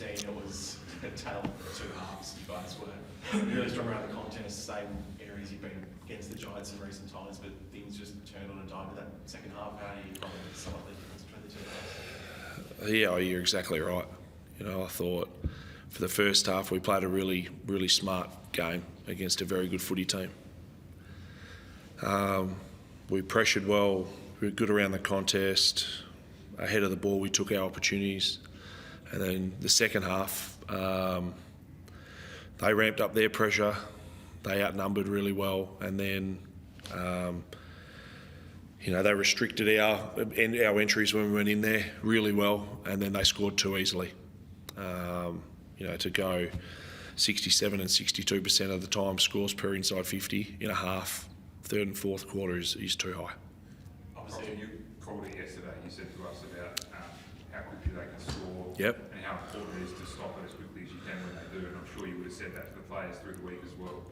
Dean, it was a tale of two halves. You guys were really strong around the contest, same areas you've been against the Giants in recent times, but things just turned on a dime in that second half. How do you kind of sum up the difference between the two halves? Yeah, you're exactly right. I thought for the first half we played a really, really smart game against a very good footy team. We pressured well, we were good around the contest, ahead of the ball we took our opportunities, and then the second half they ramped up their pressure, they outnumbered really well, and then they restricted our entries when we went in there really well, and then they scored too easily. To go 67 and 62% of the time scores per inside 50 in a half, third and fourth quarter is too high. Obviously, you called it yesterday. You said to us about how quickly they can score, Yep. and how important it is to stop it as quickly as you can when they do. And I'm sure you would have said that to the players through the week as well.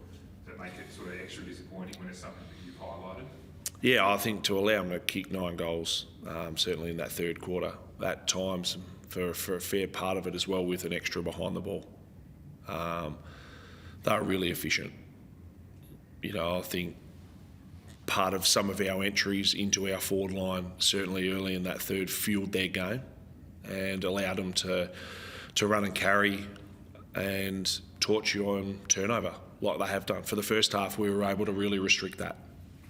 That make it sort of extra disappointing when it's something that you've highlighted. Yeah, I think to allow them to kick 9 goals, certainly in that third quarter, at times for a fair part of it as well, with an extra behind the ball, they're really efficient. I think part of some of our entries into our forward line, certainly early in that third, fueled their game and allowed them to run and carry and torch you on turnover like they have done. For the first half, we were able to really restrict that.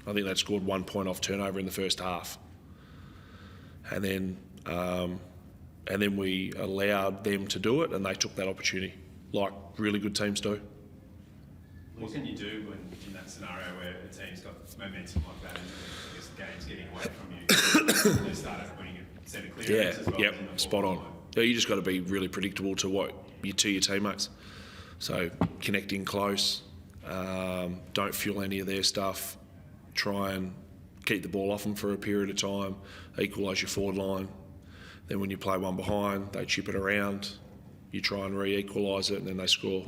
I think they scored 1 point off turnover in the first half. And then we allowed them to do it, and they took that opportunity, like really good teams do. What can you do when in that scenario where a team's got momentum like that and I guess the game's getting away from you? They start winning a set of clearance as well. Yep, spot on. Yeah, you just got to be really predictable to your teammates. So connecting close, don't fuel any of their stuff, try and keep the ball off them for a period of time, equalise your forward line. Then when you play one behind, they chip it around, you try and re-equalise it, and then they score.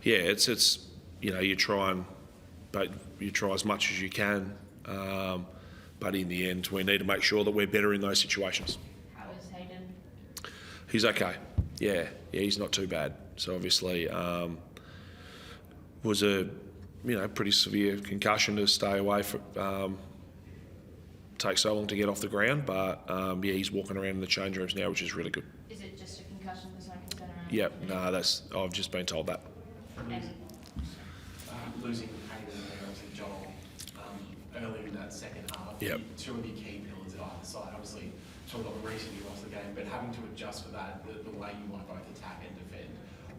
It's you try as much as you can, but in the end, we need to make sure that we're better in those situations. How is Hayden? He's okay. Yeah, he's not too bad. So obviously, was a pretty severe concussion to stay away for. Take so long to get off the ground, but he's walking around in the change rooms now, which is really good. Is it just a concussion? There's no concern around? Yep, I've just been told that. Losing Hayden and obviously Joel early in that second half. Yep. Two of your key pillars at either side. Obviously, talking about the reason you lost the game, but having to adjust for that, the way you might both attack and defend.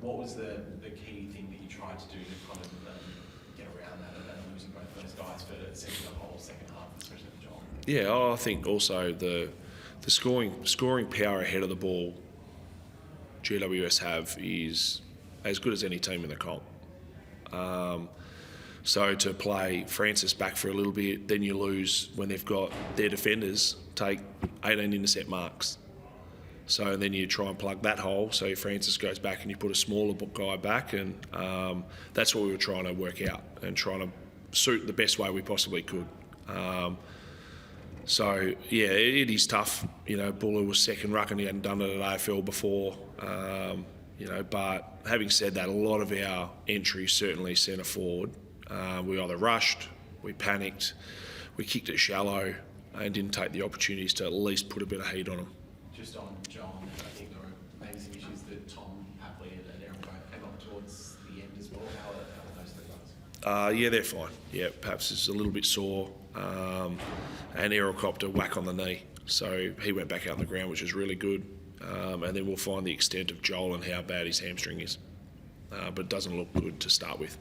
What was the key thing that you tried to do to kind of get around that and losing both those guys for essentially the whole second half, especially for Joel? Yeah, I think also the scoring power ahead of the ball GWS have is as good as any team in the comp. So to play Francis back for a little bit, then you lose when they've got their defenders take 18 intercept marks. So then you try and plug that hole, so Francis goes back and you put a smaller guy back, and that's what we were trying to work out and trying to suit the best way we possibly could. It is tough. Buller was second ruck and he hadn't done it at AFL before. But having said that, a lot of our entries, certainly centre forward, we either rushed, we panicked, we kicked it shallow and didn't take the opportunities to at least put a bit of heat on them. Just on Joel, I think there were maybe some issues that Tom Hapley and Aaron both came up towards the end as well. How are those two guys? They're fine. Yeah, perhaps it's a little bit sore. And Errol copped a whack on the knee, so he went back out on the ground, which is really good. And then we'll find the extent of Joel and how bad his hamstring is. But it doesn't look good to start with.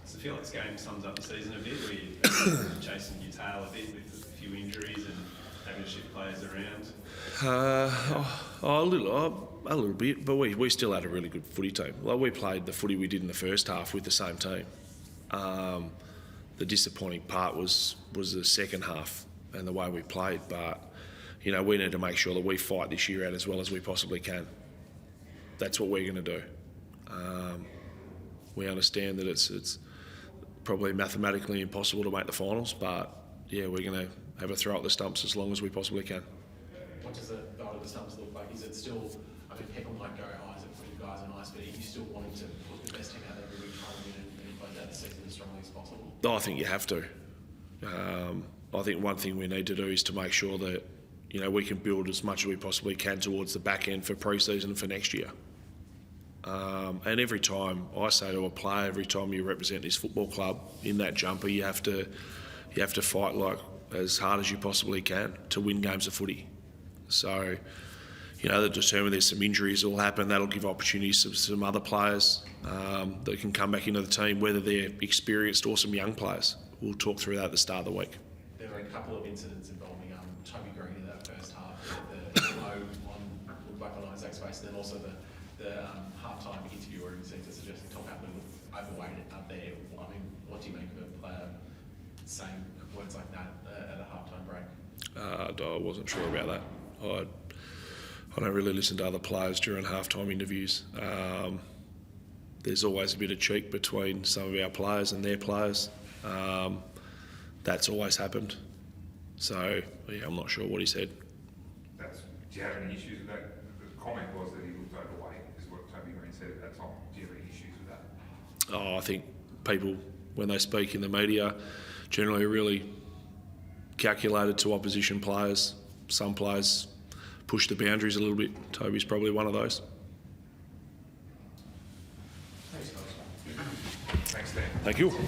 Does it feel like this game sums up the season a bit, where you're chasing your tail a bit with a few injuries and having to shift players around? A little bit, but we still had a really good footy team. Like, we played the footy we did in the first half with the same team. The disappointing part was the second half and the way we played, but we need to make sure that we fight this year out as well as we possibly can. That's what we're going to do. We understand that it's probably mathematically impossible to make the finals, but we're going to have a throw at the stumps as long as we possibly can. What does the throw at the stumps look like? Is it still I mean, people might go, oh, is it putting guys on ice, but are you still wanting to put the best team out there every week, trying to win and close out the season as strongly as possible? I think you have to. I think one thing we need to do is to make sure that, you know, we can build as much as we possibly can towards the back end for pre-season for next year. And every time I say to a player, every time you represent this football club in that jumper, you have to fight like as hard as you possibly can to win games of footy. So, you know, that determine there's some injuries that will happen. That'll give opportunities to some other players that can come back into the team, whether they're experienced or some young players. We'll talk through that at the start of the week. There were a couple of incidents involving Toby Green in that first half, the low on looked like on Isaac's face, and then also the half-time interview where he seemed to suggest Tom Hapman was overweight up there. I mean, what do you make of a player saying words like that at a half-time break? I wasn't sure about that. I don't really listen to other players during half-time interviews. There's always a bit of cheek between some of our players and their players. That's always happened. So, yeah, I'm not sure what he said. Do you have any issues with that? The comment was that he looked overweight, is what Toby Green said at that time. Do you have any issues with that? Oh, I think people, when they speak in the media, generally are really calculated to opposition players. Some players push the boundaries a little bit. Toby's probably one of those. Thanks, Dan. Thank you.